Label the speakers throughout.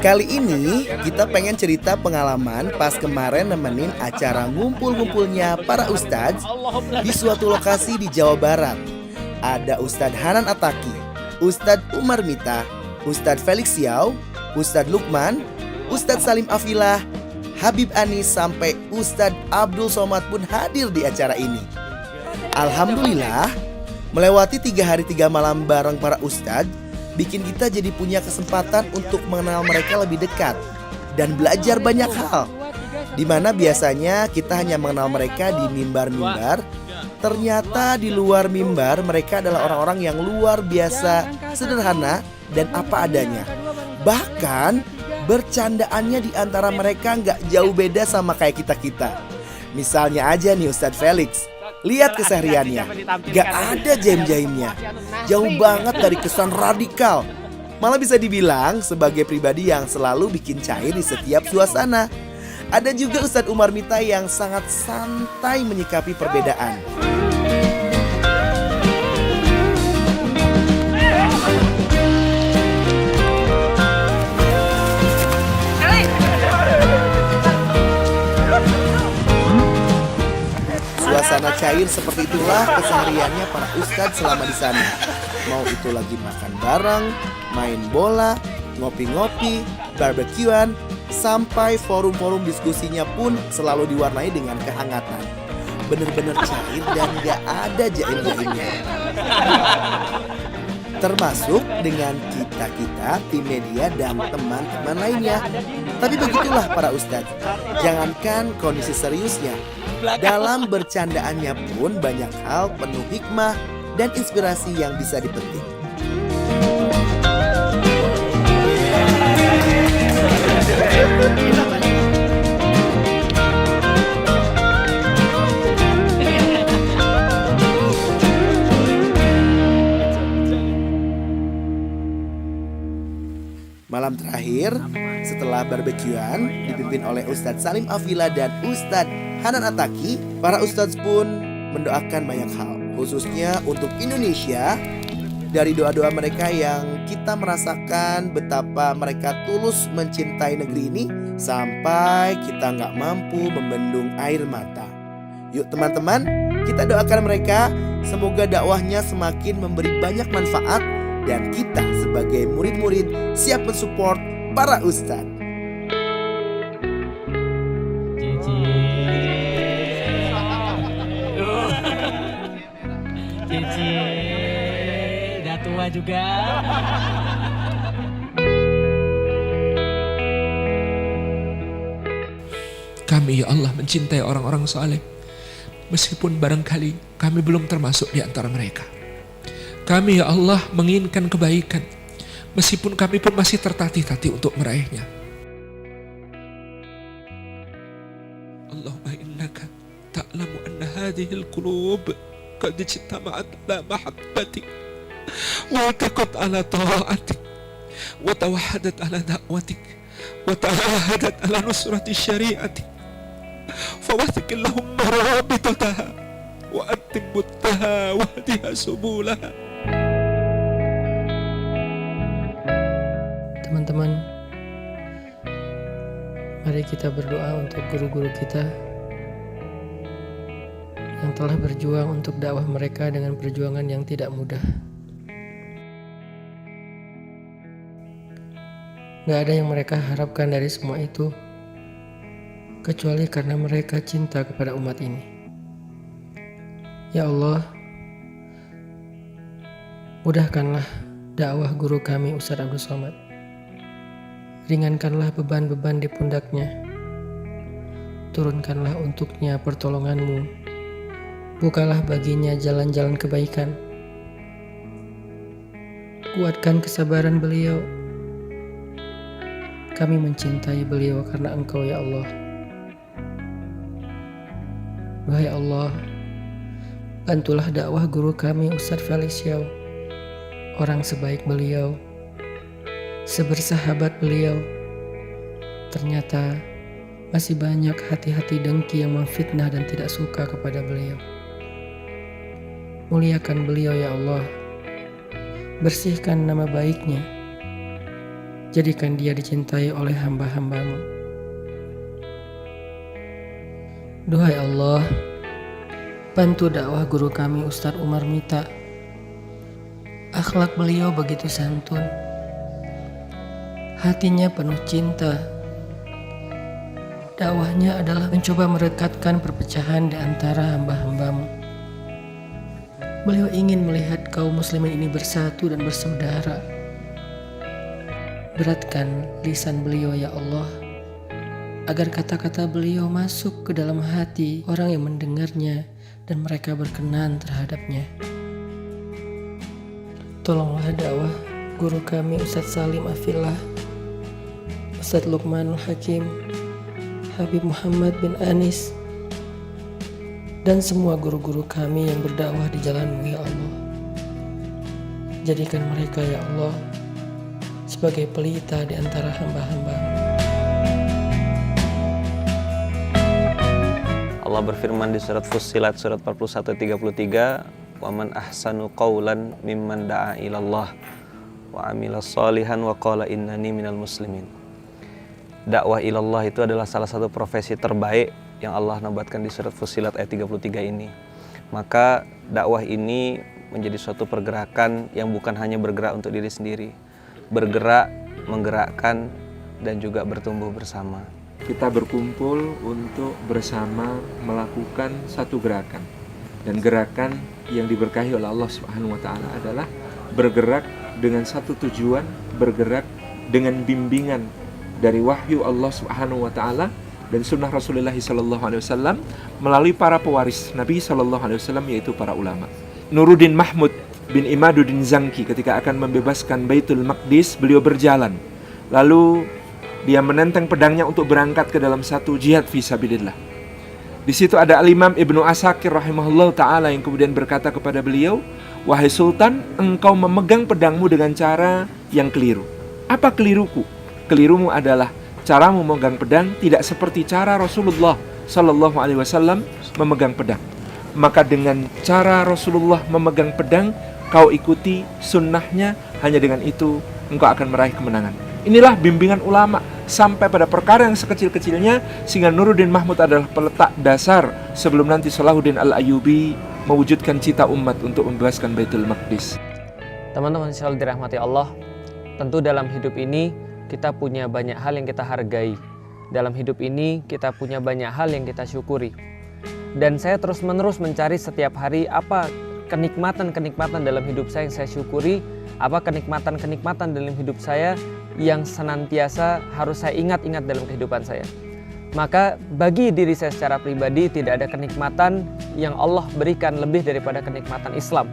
Speaker 1: Kali ini kita pengen cerita pengalaman pas kemarin nemenin acara ngumpul-ngumpulnya para ustadz di suatu lokasi di Jawa Barat. Ada Ustadz Hanan Attaqi, Ustadz Umar Mita, Ustadz Felix Xiao, Ustadz Lukman, Ustadz Salim Afilah, Habib Anis sampai Ustadz Abdul Somad pun hadir di acara ini. Alhamdulillah, melewati 3 hari 3 malam bareng para ustadz bikin kita jadi punya kesempatan untuk mengenal mereka lebih dekat dan belajar banyak hal. Dimana biasanya kita hanya mengenal mereka di mimbar-mimbar, ternyata di luar mimbar mereka adalah orang-orang yang luar biasa sederhana dan apa adanya. Bahkan bercandaannya di antara mereka nggak jauh beda sama kayak kita-kita. Misalnya aja nih Ustadz Felix, lihat kesehariannya, gak ada jaim-jaimnya. Jauh banget dari kesan radikal. Malah bisa dibilang sebagai pribadi yang selalu bikin cair di setiap suasana. Ada juga Ustadz Umar Mita yang sangat santai menyikapi perbedaan. Suasana cair seperti itulah kesehariannya para ustadz selama di sana. Mau itu lagi makan bareng, main bola, ngopi-ngopi, barbekyuan, sampai forum-forum diskusinya pun selalu diwarnai dengan kehangatan. Bener-bener cair dan gak ada jaim-jaimnya. Termasuk dengan kita-kita, tim media dan teman-teman lainnya. Tapi begitulah para ustadz. Jangankan kondisi seriusnya, dalam bercandaannya pun banyak hal penuh hikmah dan inspirasi yang bisa dipetik. Malam terakhir, setelah barbekyuan dipimpin oleh Ustadz Salim Afilah dan Ustadz Hanan Attaqi, para ustadz pun mendoakan banyak hal, khususnya untuk Indonesia. Dari doa-doa mereka yang kita merasakan betapa mereka tulus mencintai negeri ini, sampai kita nggak mampu membendung air mata. Yuk teman-teman, kita doakan mereka, semoga dakwahnya semakin memberi banyak manfaat, dan kita sebagai murid-murid siap mensupport para ustadz.
Speaker 2: Cici, udah tua juga.
Speaker 3: Kami ya Allah mencintai orang-orang saleh, meskipun barangkali kami belum termasuk di antara mereka. Kami ya Allah menginginkan kebaikan, meskipun kami pun masih tertatih-tatih untuk meraihnya. Allahumma innaka ta'lamu anna hadhihi al-qulub qad ijtama'at ala mahabbatik wa taqat ala ta'atik wa tawahhadat ala da'watik wa tawahadat ala nusrati syari'atik fawathik Allahumma rabitataha wa atim buttaha wa hadiha subulaha.
Speaker 4: Teman-teman, mari kita berdoa untuk guru-guru kita yang telah berjuang untuk dakwah mereka dengan perjuangan yang tidak mudah. Gak ada yang mereka harapkan dari semua itu, kecuali karena mereka cinta kepada umat ini. Ya Allah, mudahkanlah dakwah guru kami Ustadz Abdul Somad. Ringankanlah beban-beban di pundaknya. Turunkanlah untuknya pertolonganmu. Bukalah baginya jalan-jalan kebaikan. Kuatkan kesabaran beliau. Kami mencintai beliau karena Engkau ya Allah. Wahai Allah, bantulah dakwah guru kami Ustadz Felix Xiao. Orang sebaik beliau, sebersahabat beliau, ternyata masih banyak hati-hati dengki yang memfitnah dan tidak suka kepada beliau. Muliakan beliau ya Allah. Bersihkan nama baiknya. Jadikan dia dicintai oleh hamba-hambamu. Duhai Allah, bantu dakwah guru kami Ustadz Umar Mita. Akhlak beliau begitu santun. Hatinya penuh cinta. Dakwahnya adalah mencoba merekatkan perpecahan di antara hamba-hambamu. Beliau ingin melihat kaum muslimin ini bersatu dan bersaudara. Beratkan lisan beliau ya Allah, agar kata-kata beliau masuk ke dalam hati orang yang mendengarnya dan mereka berkenan terhadapnya. Tolonglah dakwah guru kami Ustadz Salim Afillah, Ustadz Luqmanul Hakim, Habib Muhammad bin Anis, dan semua guru-guru kami yang berdakwah di jalan-Mu ya Allah. Jadikan mereka ya Allah sebagai pelita di antara hamba-hamba-Mu.
Speaker 5: Allah berfirman di surat Fussilat surat 41-33, "Wa man ahsanu qawlan mimman da'a ilallah wa amila shalihan wa qala innani minal muslimin." Dakwah ilallah itu adalah salah satu profesi terbaik yang Allah nabatkan di surat Fussilat ayat 33 ini. Maka dakwah ini menjadi suatu pergerakan yang bukan hanya bergerak untuk diri sendiri, bergerak, menggerakkan, dan juga bertumbuh bersama.
Speaker 3: Kita berkumpul untuk bersama melakukan satu gerakan. Dan gerakan yang diberkahi oleh Allah Subhanahu wa Ta'ala adalah bergerak dengan satu tujuan, bergerak dengan bimbingan dari wahyu Allah Subhanahu wa Ta'ala dan sunnah Rasulullah SAW melalui para pewaris Nabi SAW, yaitu para ulama. Nuruddin Mahmud bin Imaduddin Zangki ketika akan membebaskan Baitul Maqdis, beliau berjalan. Lalu dia menenteng pedangnya untuk berangkat ke dalam satu jihad fisabilillah. Di situ ada Al-Imam Ibnu Asakir rahimahullah ta'ala yang kemudian berkata kepada beliau, "Wahai Sultan, engkau memegang pedangmu dengan cara yang keliru." Apa keliruku? Kelirumu adalah caramu memegang pedang tidak seperti cara Rasulullah Sallallahu Alaihi Wasallam memegang pedang. Maka dengan cara Rasulullah memegang pedang, kau ikuti sunnahnya, hanya dengan itu engkau akan meraih kemenangan. Inilah bimbingan ulama sampai pada perkara yang sekecil-kecilnya, sehingga Nuruddin Mahmud adalah peletak dasar sebelum nanti Salahuddin Al-Ayyubi mewujudkan cita umat untuk membebaskan Baitul Maqdis.
Speaker 6: Teman-teman selalu dirahmati Allah, tentu dalam hidup ini kita punya banyak hal yang kita hargai. Dalam hidup ini kita punya banyak hal yang kita syukuri. Dan saya terus-menerus mencari setiap hari apa kenikmatan-kenikmatan dalam hidup saya yang saya syukuri, apa kenikmatan-kenikmatan dalam hidup saya yang senantiasa harus saya ingat-ingat dalam kehidupan saya. Maka bagi diri saya secara pribadi tidak ada kenikmatan yang Allah berikan lebih daripada kenikmatan Islam.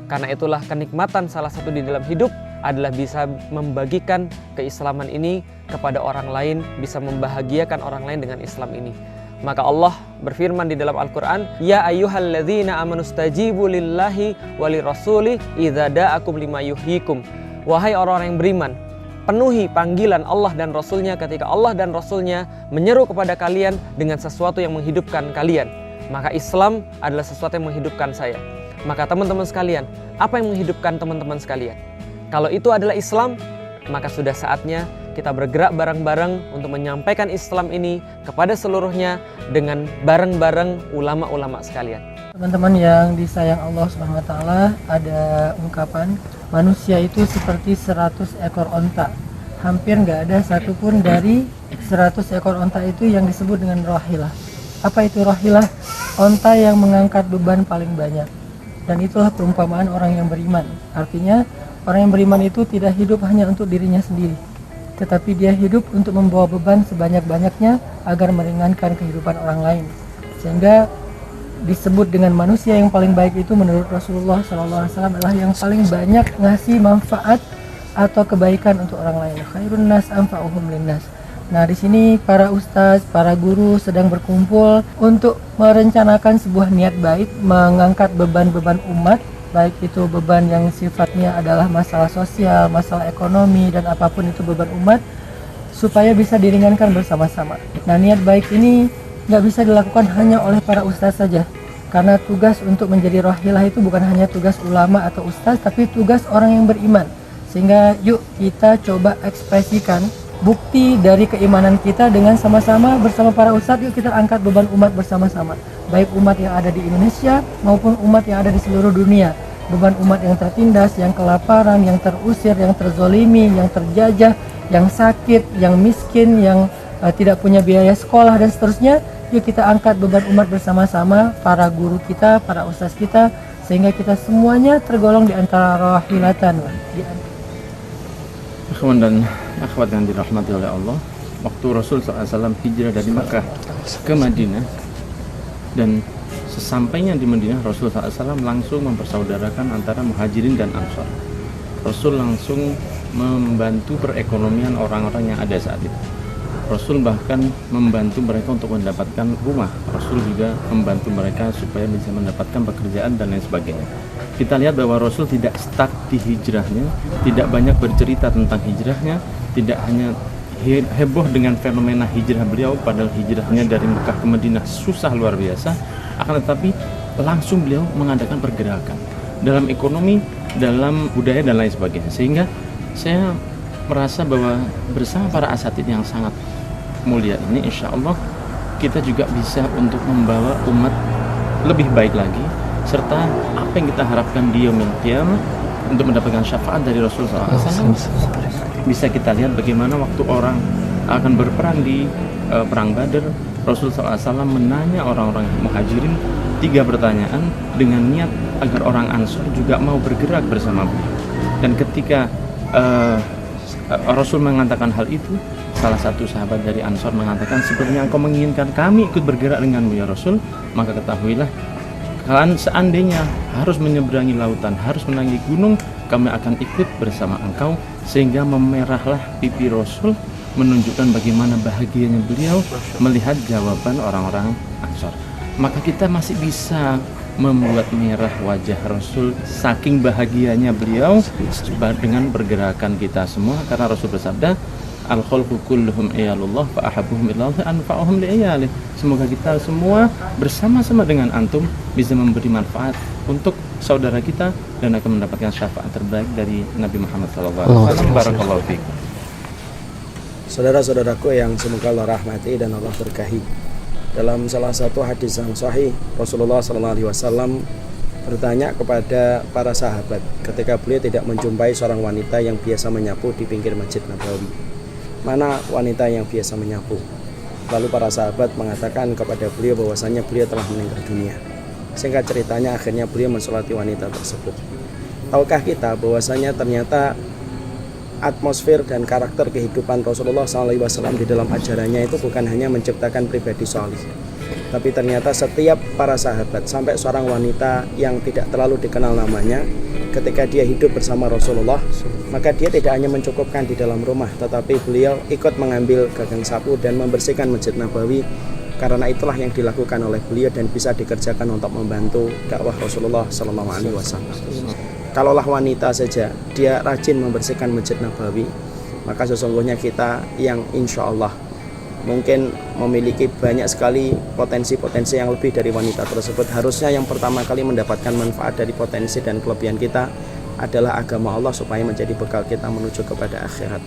Speaker 6: Karena itulah kenikmatan salah satu di dalam hidup adalah bisa membagikan keislaman ini kepada orang lain, bisa membahagiakan orang lain dengan Islam ini. Maka Allah berfirman di dalam Al-Quran, "Ya ayyuhalladzina amanu stajibu lillahi walirrasuli idza da'akum lima yuhyikum." Wahai orang-orang yang beriman, penuhi panggilan Allah dan Rasulnya ketika Allah dan Rasulnya menyeru kepada kalian dengan sesuatu yang menghidupkan kalian. Maka Islam adalah sesuatu yang menghidupkan saya. Maka teman-teman sekalian, apa yang menghidupkan teman-teman sekalian? Kalau itu adalah Islam, maka sudah saatnya kita bergerak bareng-bareng untuk menyampaikan Islam ini kepada seluruhnya dengan bareng-bareng ulama-ulama sekalian.
Speaker 4: Teman-teman yang disayang Allah Subhanahu wa Ta'ala, ada ungkapan manusia itu seperti 100 ekor onta. Hampir nggak ada satupun dari 100 ekor onta itu yang disebut dengan rahilah. Apa itu rahilah? Onta yang mengangkat beban paling banyak. Dan itulah perumpamaan orang yang beriman. Artinya orang yang beriman itu tidak hidup hanya untuk dirinya sendiri, tetapi dia hidup untuk membawa beban sebanyak-banyaknya agar meringankan kehidupan orang lain. Sehingga disebut dengan manusia yang paling baik itu menurut Rasulullah SAW adalah yang paling banyak ngasih manfaat atau kebaikan untuk orang lain. Khairun nas anfa'uhum linnas. Nah, di sini para ustaz, para guru sedang berkumpul untuk merencanakan sebuah niat baik, mengangkat beban-beban umat, baik itu beban yang sifatnya adalah masalah sosial, masalah ekonomi, dan apapun itu beban umat, supaya bisa diringankan bersama-sama. Nah, niat baik ini nggak bisa dilakukan hanya oleh para ustaz saja, karena tugas untuk menjadi rahilah itu bukan hanya tugas ulama atau ustaz, tapi tugas orang yang beriman. Sehingga yuk kita coba ekspresikan bukti dari keimanan kita dengan sama-sama bersama para ustadz. Yuk kita angkat beban umat bersama-sama, baik umat yang ada di Indonesia maupun umat yang ada di seluruh dunia. Beban umat yang tertindas, yang kelaparan, yang terusir, yang terzolimi, yang terjajah, yang sakit, yang miskin, yang tidak punya biaya sekolah dan seterusnya. Yuk kita angkat beban umat bersama-sama, para guru kita, para ustaz kita, sehingga kita semuanya tergolong di antara rahilatan.
Speaker 7: Ikhwan dan akhwat yang dirahmati oleh Allah, waktu Rasul SAW hijrah dari Makkah ke Madinah, dan sesampainya di Madinah, Rasul SAW langsung mempersaudarakan antara Muhajirin dan Ansor. Rasul langsung membantu perekonomian orang-orang yang ada saat itu. Rasul bahkan membantu mereka untuk mendapatkan rumah. Rasul juga membantu mereka supaya bisa mendapatkan pekerjaan dan lain sebagainya. Kita lihat bahwa Rasul tidak stuck di hijrahnya, tidak banyak bercerita tentang hijrahnya, tidak hanya heboh dengan fenomena hijrah beliau, padahal hijrahnya dari Mekah ke Madinah susah luar biasa, akan tetapi langsung beliau mengadakan pergerakan dalam ekonomi, dalam budaya dan lain sebagainya. Sehingga saya merasa bahwa bersama para asatid yang sangat mulia ini, insya Allah kita juga bisa untuk membawa umat lebih baik lagi, serta apa yang kita harapkan di yaumil qiyamah untuk mendapatkan syafaat dari Rasulullah SAW. Bisa kita lihat bagaimana waktu orang akan berperang di perang Badar, Rasulullah SAW menanya orang-orang Muhajirin 3 pertanyaan dengan niat agar orang Ansor juga mau bergerak bersama beliau. Dan ketika Rasul mengatakan hal itu, salah satu sahabat dari Ansor mengatakan, sebenarnya engkau menginginkan kami ikut bergerak denganmu ya Rasul, maka ketahuilah, kalian seandainya harus menyeberangi lautan, harus menanggi gunung, kami akan ikut bersama engkau. Sehingga memerahlah pipi Rasul, menunjukkan bagaimana bahagianya beliau melihat jawaban orang-orang Ansor. Maka kita masih bisa membuat merah wajah Rasul saking bahagianya beliau dengan pergerakan kita semua, karena Rasul bersabda, al-khalqu kulluhum iyalullah fa ahabbuhum ilallah anfa'uhum li'iyalih. Semoga kita semua bersama-sama dengan antum bisa memberi manfaat untuk saudara kita dan akan mendapatkan syafaat terbaik dari Nabi Muhammad SAW. Barakallahu fiik.
Speaker 8: Saudara-saudaraku yang semoga Allah rahmati dan Allah berkahi, dalam salah satu hadis yang sahih, Rasulullah SAW bertanya kepada para sahabat ketika beliau tidak menjumpai seorang wanita yang biasa menyapu di pinggir Masjid Nabawi. Mana wanita yang biasa menyapu? Lalu para sahabat mengatakan kepada beliau bahwasanya beliau telah meninggal dunia. Singkat ceritanya, akhirnya beliau mensolati wanita tersebut. Tahukah kita bahwasanya ternyata atmosfer dan karakter kehidupan Rasulullah SAW di dalam ajarannya itu bukan hanya menciptakan pribadi solih, tapi ternyata setiap para sahabat, sampai seorang wanita yang tidak terlalu dikenal namanya, ketika dia hidup bersama Rasulullah, maka dia tidak hanya mencukupkan di dalam rumah, tetapi beliau ikut mengambil gagang sapu dan membersihkan Masjid Nabawi, karena itulah yang dilakukan oleh beliau dan bisa dikerjakan untuk membantu dakwah Rasulullah SAW. Kalaulah wanita saja dia rajin membersihkan Masjid Nabawi, maka sesungguhnya kita yang insya Allah mungkin memiliki banyak sekali potensi-potensi yang lebih dari wanita tersebut. Harusnya yang pertama kali mendapatkan manfaat dari potensi dan kelebihan kita adalah agama Allah, supaya menjadi bekal kita menuju kepada akhirat.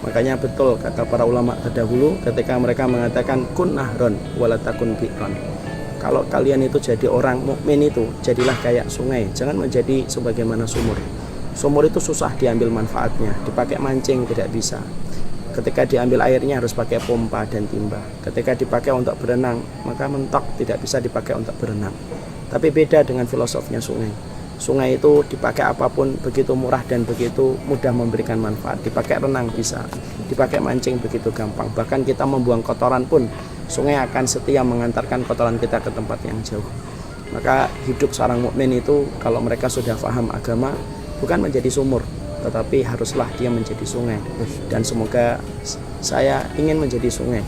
Speaker 8: Makanya betul kata para ulama terdahulu ketika mereka mengatakan kun nahron walatakun bi'ron. Kalau kalian itu jadi orang mukmin itu jadilah kayak sungai, jangan menjadi sebagaimana sumur. Sumur itu susah diambil manfaatnya, dipakai mancing tidak bisa. Ketika diambil airnya harus pakai pompa dan timba. Ketika dipakai untuk berenang, maka mentok, tidak bisa dipakai untuk berenang. Tapi beda dengan filosofnya sungai. Sungai itu dipakai apapun begitu murah dan begitu mudah memberikan manfaat. Dipakai renang bisa, dipakai mancing begitu gampang. Bahkan kita membuang kotoran pun, sungai akan setia mengantarkan kotoran kita ke tempat yang jauh. Maka hidup seorang mukmin itu kalau mereka sudah paham agama, bukan menjadi sumur, tetapi haruslah dia menjadi sungai. Dan semoga saya ingin menjadi sungai,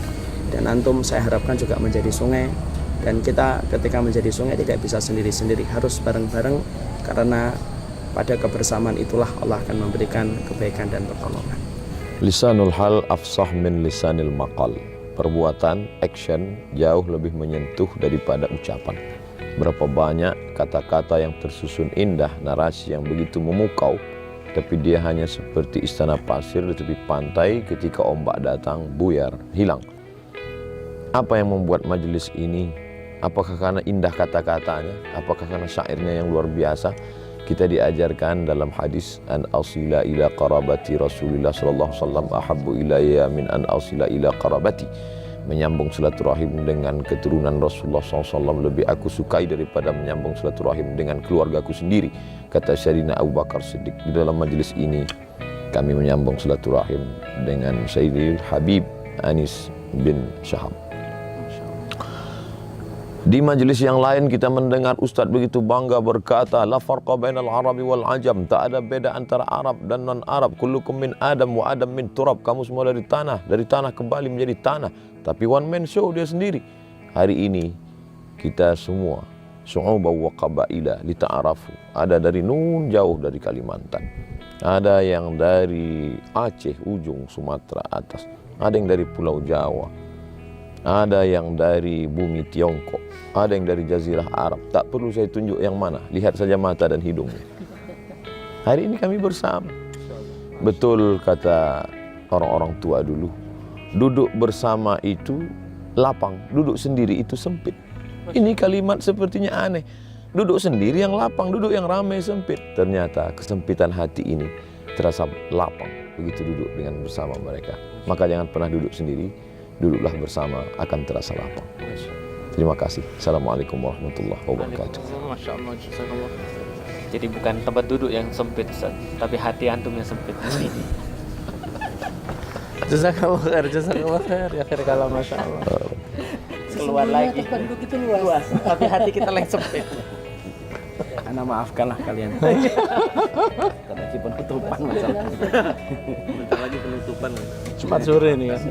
Speaker 8: dan antum saya harapkan juga menjadi sungai. Dan kita ketika menjadi sungai tidak bisa sendiri-sendiri, harus bareng-bareng, karena pada kebersamaan itulah Allah akan memberikan kebaikan dan pertolongan.
Speaker 9: Lisanul hal afsah min lisanil maqal. Perbuatan, action jauh lebih menyentuh daripada ucapan. Berapa banyak kata-kata yang tersusun indah, narasi yang begitu memukau, tapi dia hanya seperti istana pasir di tepi pantai ketika ombak datang, buyar, hilang. Apa yang membuat majelis ini? Apakah karena indah kata-katanya? Apakah karena syairnya yang luar biasa? Kita diajarkan dalam hadis an asila ila qarabati Rasulullah sallallahu alaihi wasallam ahabbu ilayya min an asila ila qarabati. Menyambung silaturahim dengan keturunan Rasulullah SAW lebih aku sukai daripada menyambung silaturahim dengan keluargaku sendiri, kata Sayyidina Abu Bakar Siddiq. Di dalam majelis ini kami menyambung silaturahim dengan Sayyidil Habib Anis bin Syahab. Di majelis yang lain kita mendengar Ustadz begitu bangga berkata, la farqa bainal arabi wal ajam, tak ada beda antara Arab dan non Arab, kullukum min Adam wa Adam min turab, kamu semua dari tanah kembali menjadi tanah. Tapi one man show dia sendiri. Hari ini kita semua su'uba wa qabaila li ta'arafu. Ada dari nun jauh dari Kalimantan, ada yang dari Aceh ujung Sumatera atas, ada yang dari Pulau Jawa, ada yang dari bumi Tiongkok, ada yang dari Jazirah Arab. Tak perlu saya tunjuk yang mana, lihat saja mata dan hidungnya. Hari ini kami bersama. Betul kata orang-orang tua dulu, duduk bersama itu lapang, duduk sendiri itu sempit. Ini kalimat sepertinya aneh. Duduk sendiri yang lapang, duduk yang ramai sempit. Ternyata kesempitan hati ini terasa lapang begitu duduk dengan bersama mereka. Maka jangan pernah duduk sendiri, duduklah bersama, akan terasa lapang. Terima kasih. Assalamualaikum warahmatullahi wabarakatuh.
Speaker 7: Masya Allah, jazakallah.
Speaker 6: Jadi bukan tempat duduk yang sempit, Ustaz, tapi hati antum yang sempit.
Speaker 7: Jazakallah khair, ya khair kalam, Masya Allah.
Speaker 6: Keluar lagi.
Speaker 4: Tempat duduk itu luas,
Speaker 6: Tapi hati kita yang sempit.
Speaker 8: Ana maafkanlah kalian. Lagi penutupan masalah.
Speaker 5: Bentar lagi penutupan.
Speaker 7: Jumat sore ini kan.